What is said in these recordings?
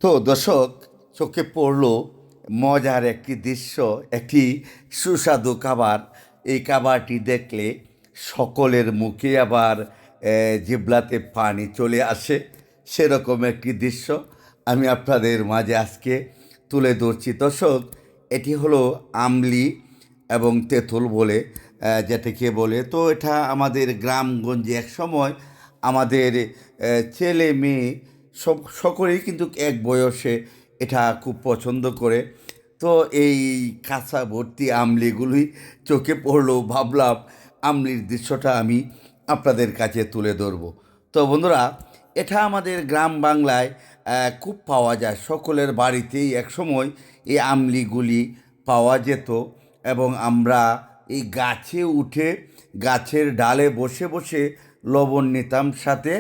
তো দর্শক, চোখে পড়ল মজার একটি দৃশ্য, একটি সুস্বাদু খাবার। এই খাবারটি দেখলে সকলের মুখে আবার জিহ্বাতে পানি চলে আসে, সেরকম একটি দৃশ্য আমি আপনাদের মাঝে আজকে তুলে ধরছি। দর্শক, এটি হলো আমলি এবং তেঁতুল বলে, যেটাকে বলে। তো এটা আমাদের গ্রামগঞ্জে এক সময় আমাদের ছেলে মেয়ে সকলেই কিন্তু এক বয়সে এটা খুব পছন্দ করে। তো এই কাঁচা ভর্তি আমলিগুলি চোখে পড়লো, ভাবলাম আমলির দৃশ্যটা আমি আপনাদের কাছে তুলে ধরবো। তো বন্ধুরা, এটা আমাদের গ্রাম বাংলায় খুব পাওয়া যায়, সকলের বাড়িতেই একসময় এই আমলিগুলি পাওয়া যেত। এবং আমরা এই গাছে উঠে গাছের ডালে বসে বসে লবণ নিতাম সাথে,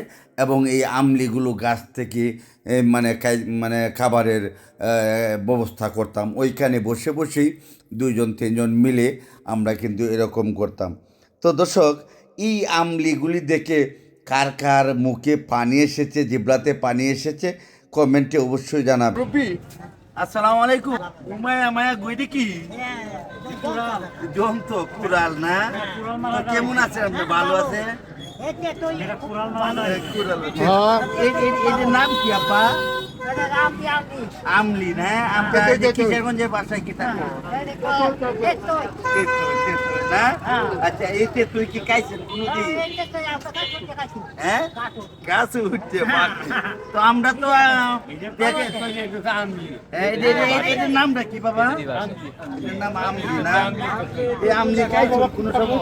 এবং এই আমলিগুলো গাছ থেকে মানে খাবারের ব্যবস্থা করতাম। ওইখানে বসে বসেই দুইজন তিনজন মিলে আমরা কিন্তু এরকম করতাম। তো দর্শক, এই আমলিগুলি দেখে কার কার মুখে পানি এসেছে, জিব্রাতে পানি এসেছে, কমেন্টে অবশ্যই জানাবেন। আসসালামু আলাইকুম। উমায়া মায়া গইডি কি জন্ত কুড়াল না? তো কেমন আছেন আপনি? ভালো আছে? এদের নাম কি আপা? আমলি না? আমরা কিশোরগঞ্জে বাসায় কি থাকবো না? আচ্ছা, এতে তুই কি খাইছেন কোনদিন? হ্যাঁ, গাছে উঠছে। তো আমরা তো এদের নামটা কি বাবা? এদের নাম আমলি না? এই আমলি খাইছো কোনো সময়?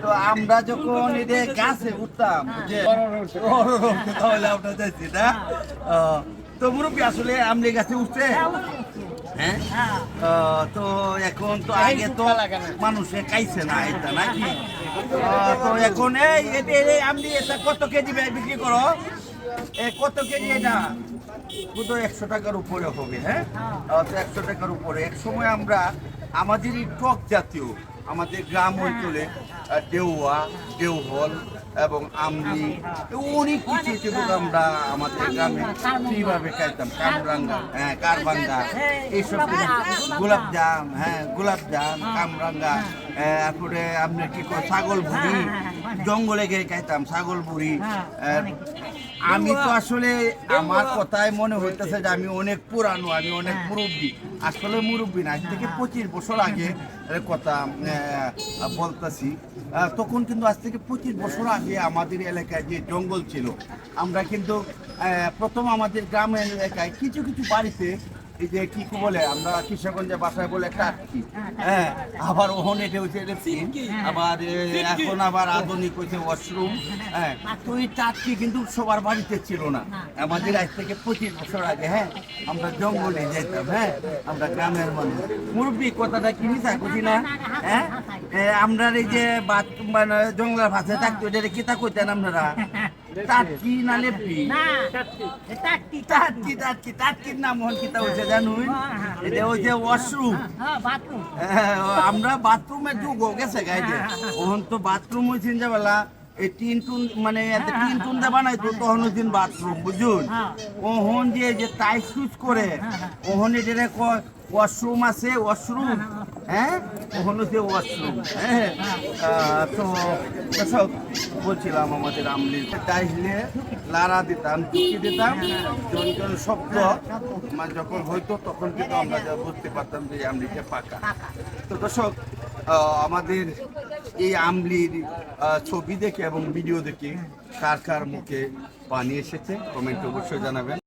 তো আমরা যখন এদের গাছে উঠতাম, তাহলে আমরা যাচ্ছি না। তো মুরব্বী আসলে আমলি গাছে উঠছে। হ্যাঁ, তো এখন তো আগে তো মানুষে খাইছে না এটা নাকি? তো এখন এই আমলি এটা কত কেজি বিক্রি করো? কত কেজি এটা? শুধু 100 টাকার উপরে হবে। হ্যাঁ, তো 100 টাকার উপরে। এক সময় আমরা আমাদের এই টক জাতীয় আমাদের গ্রাম অঞ্চলে দেওয়া, দেওহল এবং আমলি অনেক কিছু কিন্তু আমরা আমাদের গ্রামে ফ্রিভাবে খাইতাম। কামরাঙ্গা, হ্যাঁ কারবাঙ্গা, এইসব গোলাপজাম, হ্যাঁ গোলাপজাম, কামরাঙ্গা, তারপরে আপনি কি করে ছাগল ভুড়ি, জঙ্গলে গিয়ে খাইতাম ছাগল ভুড়ি। আমি তো আসলে আমার কথায় মনে হইতেছে যে আমি অনেক পুরানো, আমি অনেক মুরব্বী। আসলে মুরব্বী না, আজ থেকে 25 বছর আগে কথা বলতেছি। তখন কিন্তু আজ থেকে 25 বছর আগে আমাদের এলাকায় যে জঙ্গল ছিল, আমরা কিন্তু প্রথম আমাদের গ্রামের এলাকায় কিছু কিছু বাড়িতে এই যে কি বলে আমরা কিশোরগঞ্জে বাসায় বলে টাটকি, হ্যাঁ, আবার ওখানে এটা হচ্ছে আবার এখন আবার আধুনিক হচ্ছে ওয়াশরুম। হ্যাঁ, তো এই টাটকি কিন্তু সবার বাড়িতে ছিল না আমাদের আজ থেকে 25 বছর আগে। হ্যাঁ, আমরা জঙ্গলে যেতাম। হ্যাঁ, আমরা গ্রামের মানুষ। মুরব্বী কথাটা কিনি থাকি না? হ্যাঁ, আমরা এই যে মানে জঙ্গলের ভাষায় থাকতো, এটা কিতা কইতেন আপনারা? টাটকি না লেপি? টাটকির নাম হল কিতা হচ্ছে জানুন? এটা ওই যে ওয়াশরুম। আমরা বাথরুমের যুগ গেছে গাইতে। ওহন তো বাথরুম হয়েছেন যে বেলা এই টিন টুন মানে টিন টুন দে বানাইতো, তখন দিন বাথরুম বুঝুন। ওহন যে টাইট সুইচ করে ওহন এটা ওয়াশরুম আছে, ওয়াশরুম। হ্যাঁ, ওহন হচ্ছে ওয়াশরুম। হ্যাঁ, তো সব বলছিলাম আমাদের আমলির টাইলে লাড়া দিতাম, চুকি দিতাম, জন শব্দ যখন হইতো তখন কিন্তু আমরা বুঝতে পারতাম যে আমলিটা পাকা। তো দর্শক, আমাদের এই আমলির ছবি দেখে এবং ভিডিও দেখে কার কার মুখে পানি এসেছে কমেন্টে অবশ্যই জানাবেন।